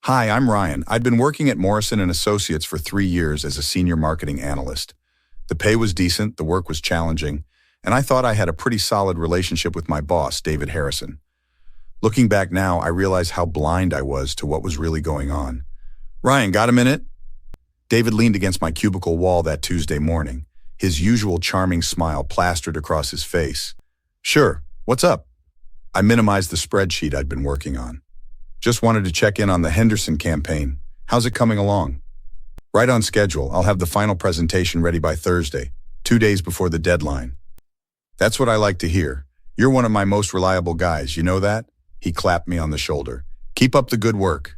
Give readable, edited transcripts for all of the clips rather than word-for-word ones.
Hi, I'm Ryan. I'd been working at Morrison and Associates for 3 years as a senior marketing analyst. The pay was decent, the work was challenging, and I thought I had a pretty solid relationship with my boss, David Harrison. Looking back now, I realize how blind I was to what was really going on. Ryan, got a minute? David leaned against my cubicle wall that Tuesday morning, his usual charming smile plastered across his face. Sure, what's up? I minimized the spreadsheet I'd been working on. Just wanted to check in on the Henderson campaign. How's it coming along? Right on schedule. I'll have the final presentation ready by Thursday, 2 days before the deadline. That's what I like to hear. You're one of my most reliable guys, you know that? He clapped me on the shoulder. Keep up the good work.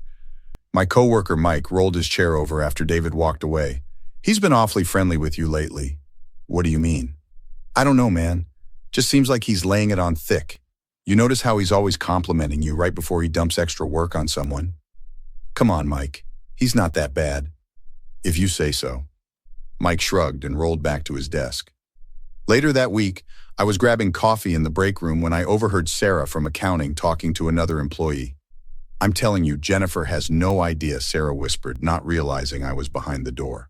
My coworker Mike rolled his chair over after David walked away. He's been awfully friendly with you lately. What do you mean? I don't know, man. Just seems like he's laying it on thick. You notice how he's always complimenting you right before he dumps extra work on someone? Come on, Mike. He's not that bad. If you say so. Mike shrugged and rolled back to his desk. Later that week, I was grabbing coffee in the break room when I overheard Sarah from accounting talking to another employee. I'm telling you, Jennifer has no idea, Sarah whispered, not realizing I was behind the door.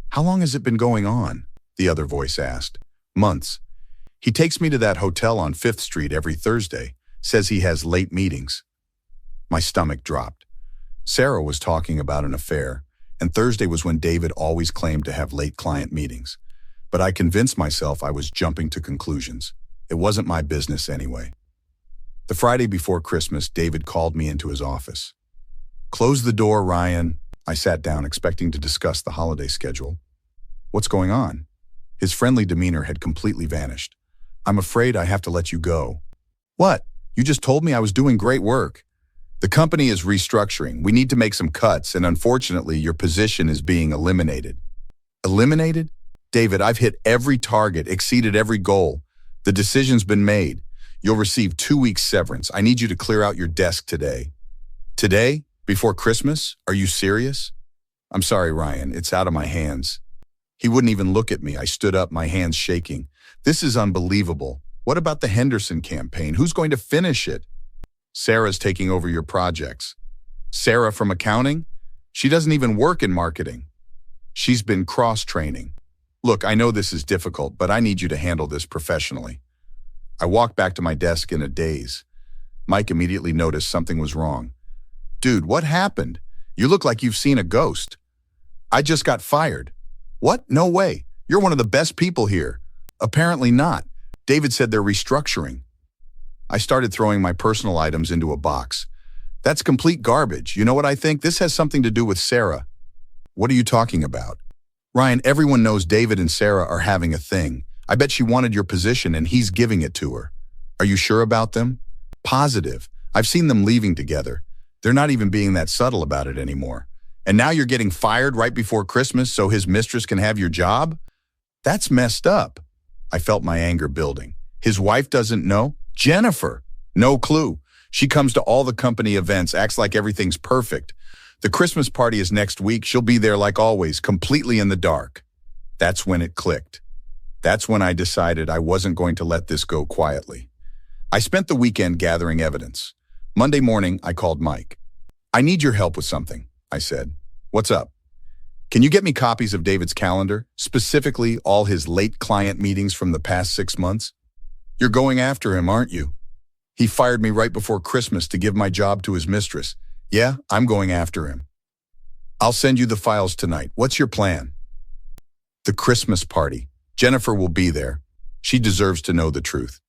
How long has it been going on? The other voice asked. Months. He takes me to that hotel on 5th Street every Thursday, says he has late meetings. My stomach dropped. Sarah was talking about an affair, and Thursday was when David always claimed to have late client meetings. But I convinced myself I was jumping to conclusions. It wasn't my business anyway. The Friday before Christmas, David called me into his office. Close the door, Ryan. I sat down, expecting to discuss the holiday schedule. What's going on? His friendly demeanor had completely vanished. I'm afraid I have to let you go. What? You just told me I was doing great work. The company is restructuring. We need to make some cuts, and unfortunately, your position is being eliminated. Eliminated? David, I've hit every target, exceeded every goal. The decision's been made. You'll receive 2 weeks severance. I need you to clear out your desk today. Today? Before Christmas? Are you serious? I'm sorry, Ryan. It's out of my hands. He wouldn't even look at me. I stood up, my hands shaking. This is unbelievable. What about the Henderson campaign? Who's going to finish it? Sarah's taking over your projects. Sarah from accounting? She doesn't even work in marketing. She's been cross-training. Look, I know this is difficult, but I need you to handle this professionally. I walked back to my desk in a daze. Mike immediately noticed something was wrong. Dude, what happened? You look like you've seen a ghost. I just got fired. What? No way. You're one of the best people here. Apparently not. David said they're restructuring. I started throwing my personal items into a box. That's complete garbage. You know what I think? This has something to do with Sarah. What are you talking about? Ryan, everyone knows David and Sarah are having a thing. I bet she wanted your position and he's giving it to her. Are you sure about them? Positive. I've seen them leaving together. They're not even being that subtle about it anymore. And now you're getting fired right before Christmas so his mistress can have your job? That's messed up. I felt my anger building. His wife doesn't know? Jennifer. No clue. She comes to all the company events, acts like everything's perfect. The Christmas party is next week. She'll be there like always, completely in the dark. That's when it clicked. That's when I decided I wasn't going to let this go quietly. I spent the weekend gathering evidence. Monday morning, I called Mike. I need your help with something, I said. What's up? Can you get me copies of David's calendar, specifically all his late client meetings from the past 6 months? You're going after him, aren't you? He fired me right before Christmas to give my job to his mistress. Yeah, I'm going after him. I'll send you the files tonight. What's your plan? The Christmas party. Jennifer will be there. She deserves to know the truth.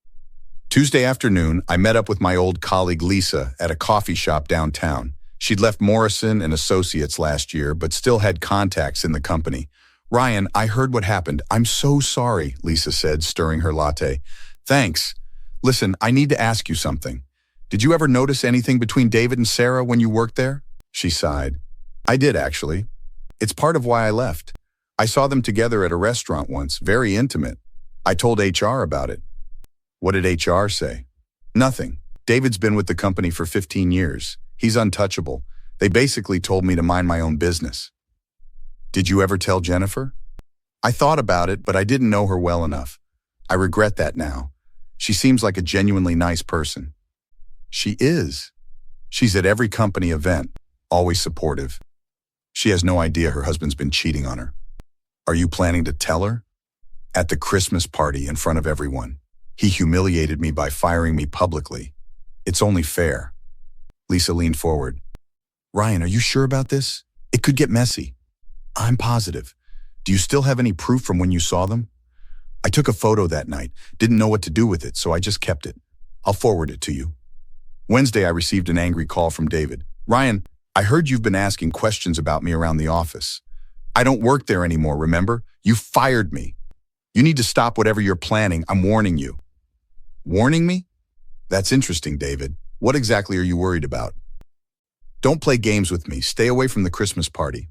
Tuesday afternoon, I met up with my old colleague Lisa at a coffee shop downtown. She'd left Morrison and Associates last year, but still had contacts in the company. Ryan, I heard what happened. I'm so sorry, Lisa said, stirring her latte. Thanks. Listen, I need to ask you something. Did you ever notice anything between David and Sarah when you worked there? She sighed. I did, actually. It's part of why I left. I saw them together at a restaurant once, very intimate. I told HR about it. What did HR say? Nothing. David's been with the company for 15 years. He's untouchable. They basically told me to mind my own business. Did you ever tell Jennifer? I thought about it, but I didn't know her well enough. I regret that now. She seems like a genuinely nice person. She is. She's at every company event. always supportive. She has no idea her husband's been cheating on her. Are you planning to tell her? At the Christmas party in front of everyone. He humiliated me by firing me publicly. It's only fair. Lisa leaned forward. Ryan, are you sure about this? It could get messy. I'm positive. Do you still have any proof from when you saw them? I took a photo that night, didn't know what to do with it, so I just kept it. I'll forward it to you. Wednesday, I received an angry call from David. Ryan, I heard you've been asking questions about me around the office. I don't work there anymore, remember? You fired me. You need to stop whatever you're planning. I'm warning you. Warning me? That's interesting, David. What exactly are you worried about? Don't play games with me. Stay away from the Christmas party.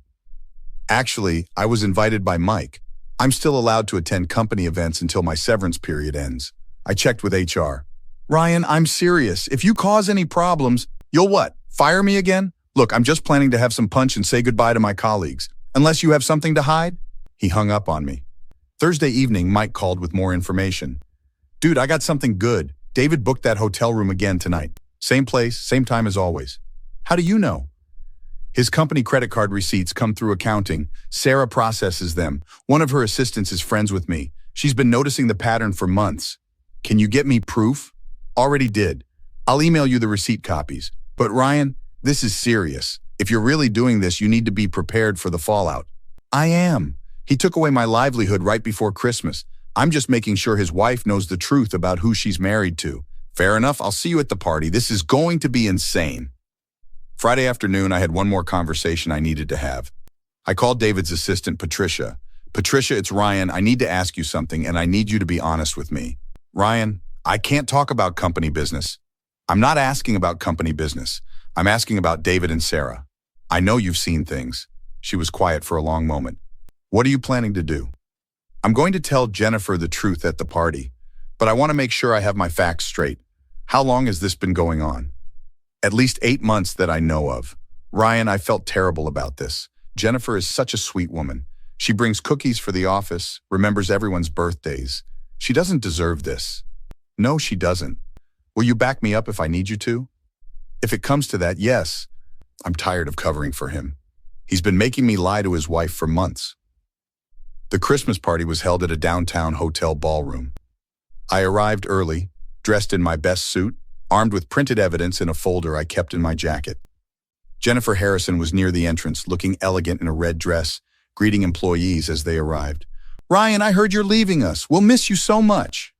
Actually, I was invited by Mike. I'm still allowed to attend company events until my severance period ends. I checked with HR. Ryan, I'm serious. If you cause any problems, you'll what? Fire me again? Look, I'm just planning to have some punch and say goodbye to my colleagues. Unless you have something to hide? He hung up on me. Thursday evening, Mike called with more information. Dude, I got something good. David booked that hotel room again tonight. Same place, same time as always. How do you know? His company credit card receipts come through accounting. Sarah processes them. One of her assistants is friends with me. She's been noticing the pattern for months. Can you get me proof? Already did. I'll email you the receipt copies. But Ryan, this is serious. If you're really doing this, you need to be prepared for the fallout. I am. He took away my livelihood right before Christmas. I'm just making sure his wife knows the truth about who she's married to. Fair enough, I'll see you at the party. This is going to be insane. Friday afternoon, I had one more conversation I needed to have. I called David's assistant, Patricia. Patricia, it's Ryan. I need to ask you something, and I need you to be honest with me. Ryan, I can't talk about company business. I'm not asking about company business. I'm asking about David and Sarah. I know you've seen things. She was quiet for a long moment. What are you planning to do? I'm going to tell Jennifer the truth at the party, but I want to make sure I have my facts straight. How long has this been going on? At least 8 months that I know of. Ryan, I felt terrible about this. Jennifer is such a sweet woman. She brings cookies for the office, remembers everyone's birthdays. She doesn't deserve this. No, she doesn't. Will you back me up if I need you to? If it comes to that, yes. I'm tired of covering for him. He's been making me lie to his wife for months. The Christmas party was held at a downtown hotel ballroom. I arrived early, dressed in my best suit, armed with printed evidence in a folder I kept in my jacket. Jennifer Harrison was near the entrance, looking elegant in a red dress, greeting employees as they arrived. Ryan, I heard you're leaving us. We'll miss you so much.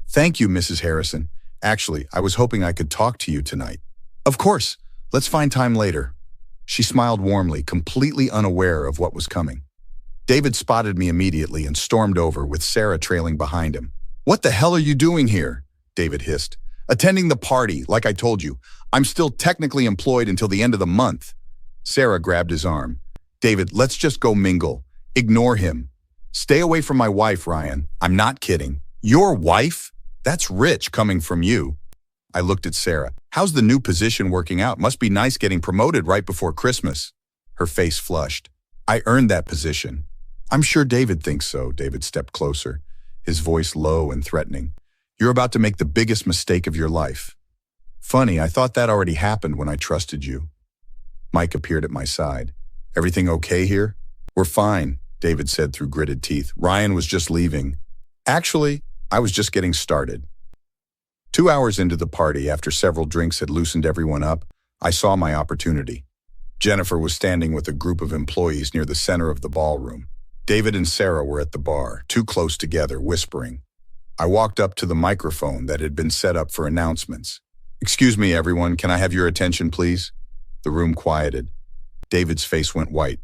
Thank you, Mrs. Harrison. Actually, I was hoping I could talk to you tonight. Of course. Let's find time later. She smiled warmly, completely unaware of what was coming. David spotted me immediately and stormed over, with Sarah trailing behind him. What the hell are you doing here? David hissed. Attending the party, like I told you. I'm still technically employed until the end of the month. Sarah grabbed his arm. David, let's just go mingle. Ignore him. Stay away from my wife, Ryan. I'm not kidding. Your wife? That's rich coming from you. I looked at Sarah. How's the new position working out? Must be nice getting promoted right before Christmas. Her face flushed. I earned that position. I'm sure David thinks so. David stepped closer, his voice low and threatening. You're about to make the biggest mistake of your life. Funny, I thought that already happened when I trusted you. Mike appeared at my side. Everything okay here? We're fine, David said through gritted teeth. Ryan was just leaving. Actually, I was just getting started. 2 hours into the party, after several drinks had loosened everyone up, I saw my opportunity. Jennifer was standing with a group of employees near the center of the ballroom. David and Sarah were at the bar, too close together, whispering. I walked up to the microphone that had been set up for announcements. Excuse me, everyone, can I have your attention, please? The room quieted. David's face went white.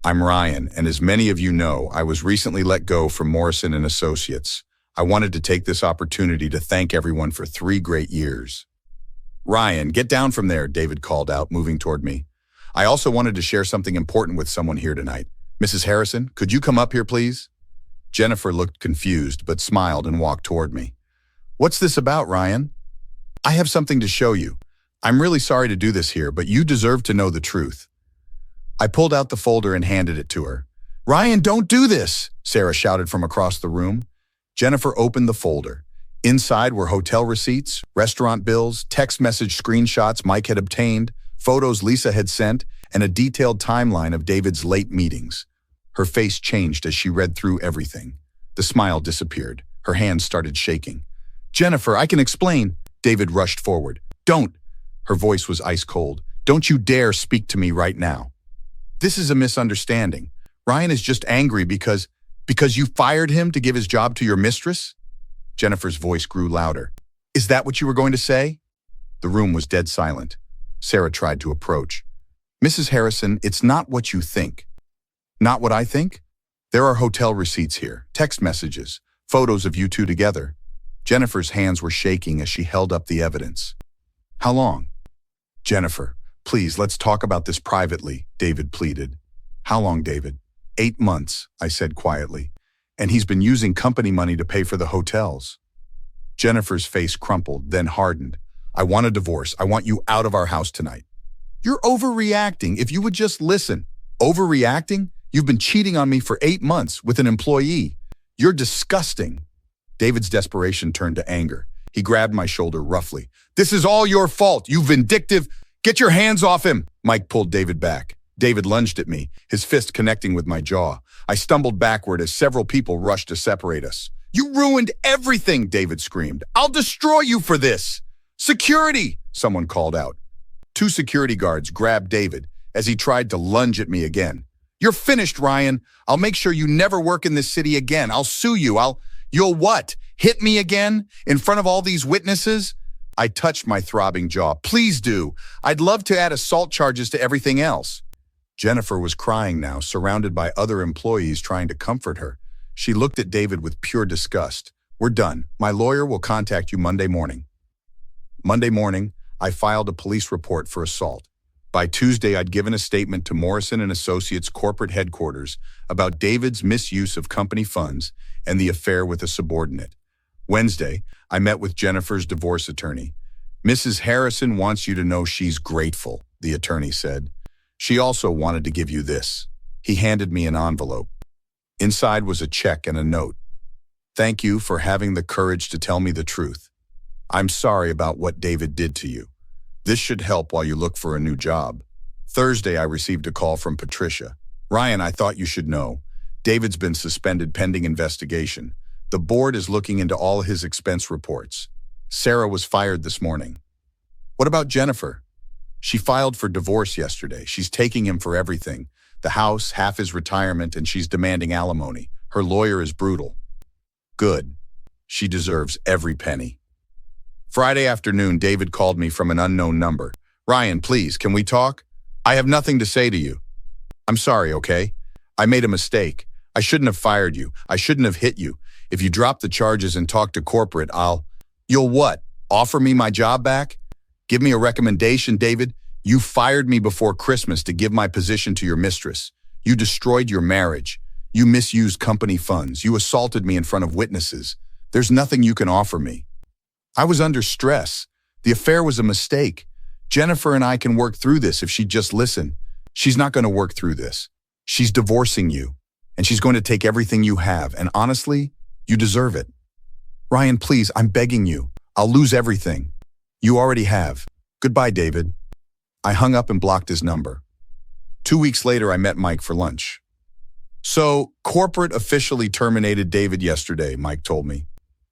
I'm Ryan, and as many of you know, I was recently let go from Morrison & Associates. I wanted to take this opportunity to thank everyone for 3 great years. Ryan, get down from there, David called out, moving toward me. I also wanted to share something important with someone here tonight. Mrs. Harrison, could you come up here, please? Jennifer looked confused, but smiled and walked toward me. What's this about, Ryan? I have something to show you. I'm really sorry to do this here, but you deserve to know the truth. I pulled out the folder and handed it to her. Ryan, don't do this, Sarah shouted from across the room. Jennifer opened the folder. Inside were hotel receipts, restaurant bills, text message screenshots Mike had obtained, photos Lisa had sent, and a detailed timeline of David's late meetings. Her face changed as she read through everything. The smile disappeared. Her hands started shaking. "Jennifer, I can explain." David rushed forward. "Don't." Her voice was ice cold. "Don't you dare speak to me right now. This is a misunderstanding. Ryan is just angry because you fired him to give his job to your mistress?" Jennifer's voice grew louder. "Is that what you were going to say?" The room was dead silent. Sarah tried to approach. "Mrs. Harrison, it's not what you think." "Not what I think?" "There are hotel receipts here, text messages, photos of you two together." Jennifer's hands were shaking as she held up the evidence. "How long?" "Jennifer, please, let's talk about this privately," David pleaded. "How long, David?" 8 months, I said quietly. "And he's been using company money to pay for the hotels." Jennifer's face crumpled, then hardened. "I want a divorce. I want you out of our house tonight." "You're overreacting. If you would just listen." "Overreacting? You've been cheating on me for 8 months with an employee. You're disgusting." David's desperation turned to anger. He grabbed my shoulder roughly. "This is all your fault, you vindictive—" "Get your hands off him!" Mike pulled David back. David lunged at me, his fist connecting with my jaw. I stumbled backward as several people rushed to separate us. "You ruined everything!" David screamed. "I'll destroy you for this!" "Security!" someone called out. 2 security guards grabbed David as he tried to lunge at me again. "You're finished, Ryan. I'll make sure you never work in this city again. I'll sue you. You'll what? Hit me again? In front of all these witnesses?" I touched my throbbing jaw. "Please do. I'd love to add assault charges to everything else." Jennifer was crying now, surrounded by other employees trying to comfort her. She looked at David with pure disgust. "We're done. My lawyer will contact you Monday morning." Monday morning, I filed a police report for assault. By Tuesday, I'd given a statement to Morrison & Associates corporate headquarters about David's misuse of company funds and the affair with a subordinate. Wednesday, I met with Jennifer's divorce attorney. "Mrs. Harrison wants you to know she's grateful," the attorney said. "She also wanted to give you this." He handed me an envelope. Inside was a check and a note. "Thank you for having the courage to tell me the truth. I'm sorry about what David did to you. This should help while you look for a new job." Thursday, I received a call from Patricia. "Ryan, I thought you should know. David's been suspended pending investigation. The board is looking into all his expense reports. Sarah was fired this morning." "What about Jennifer?" "She filed for divorce yesterday. She's taking him for everything. The house, half his retirement, and she's demanding alimony. Her lawyer is brutal." "Good. She deserves every penny." Friday afternoon, David called me from an unknown number. "Ryan, please, can we talk? I have nothing to say to you." "I'm sorry, okay? I made a mistake. I shouldn't have fired you. I shouldn't have hit you. If you drop the charges and talk to corporate, You'll what? Offer me my job back? Give me a recommendation, David? You fired me before Christmas to give my position to your mistress. You destroyed your marriage. You misused company funds. You assaulted me in front of witnesses. There's nothing you can offer me." I was under stress. The affair was a mistake. Jennifer and I can work through this if she'd just listen. She's not going to work through this. She's divorcing you, and she's going to take everything you have, and honestly, you deserve it. Ryan, please, I'm begging you. I'll lose everything. You already have. Goodbye, David. I hung up and blocked his number. 2 weeks later, I met Mike for lunch. "So, corporate officially terminated David yesterday," Mike told me.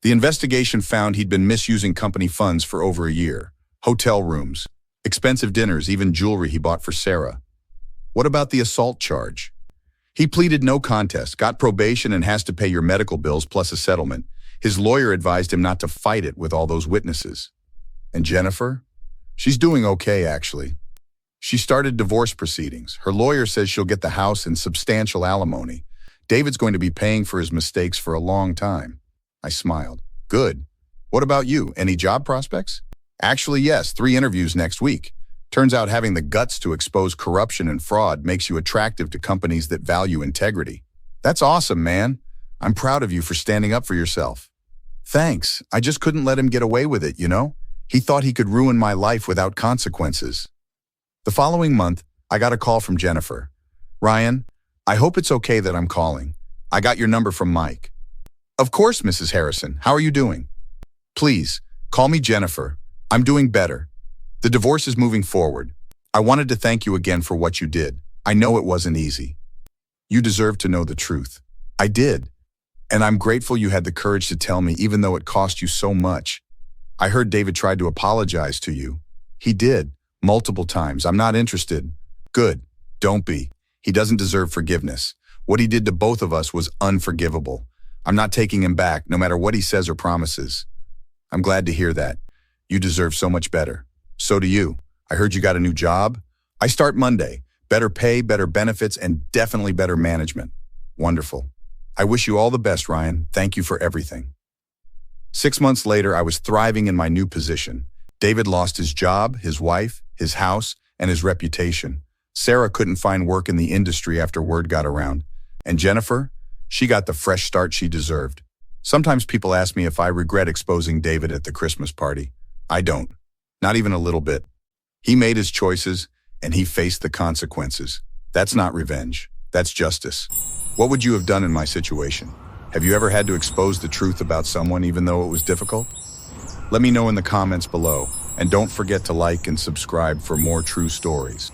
"The investigation found he'd been misusing company funds for over a year. Hotel rooms, expensive dinners, even jewelry he bought for Sarah." "What about the assault charge?" "He pleaded no contest, got probation, and has to pay your medical bills plus a settlement. His lawyer advised him not to fight it with all those witnesses." "And Jennifer?" "She's doing okay, actually. She started divorce proceedings. Her lawyer says she'll get the house and substantial alimony. David's going to be paying for his mistakes for a long time." I smiled. "Good. What about you? Any job prospects?" "Actually, yes, 3 interviews next week. Turns out having the guts to expose corruption and fraud makes you attractive to companies that value integrity." "That's awesome, man. I'm proud of you for standing up for yourself." "Thanks. I just couldn't let him get away with it, you know? He thought he could ruin my life without consequences." The following month, I got a call from Jennifer. "Ryan, I hope it's okay that I'm calling. I got your number from Mike." "Of course, Mrs. Harrison. How are you doing?" "Please, call me Jennifer. I'm doing better. The divorce is moving forward. I wanted to thank you again for what you did. I know it wasn't easy. You deserve to know the truth. I did. And I'm grateful you had the courage to tell me even though it cost you so much. I heard David tried to apologize to you. He did, multiple times. I'm not interested. Good. Don't be. He doesn't deserve forgiveness. What he did to both of us was unforgivable. I'm not taking him back, no matter what he says or promises. I'm glad to hear that. You deserve so much better. So do you. I heard you got a new job. I start Monday. Better pay, better benefits, and definitely better management. Wonderful. I wish you all the best, Ryan. Thank you for everything. 6 months later, I was thriving in my new position. David lost his job, his wife, his house, and his reputation. Sarah couldn't find work in the industry after word got around. And Jennifer? She got the fresh start she deserved. Sometimes people ask me if I regret exposing David at the Christmas party. I don't. Not even a little bit. He made his choices, and he faced the consequences. That's not revenge. That's justice. What would you have done in my situation? Have you ever had to expose the truth about someone even though it was difficult? Let me know in the comments below, and don't forget to like and subscribe for more true stories.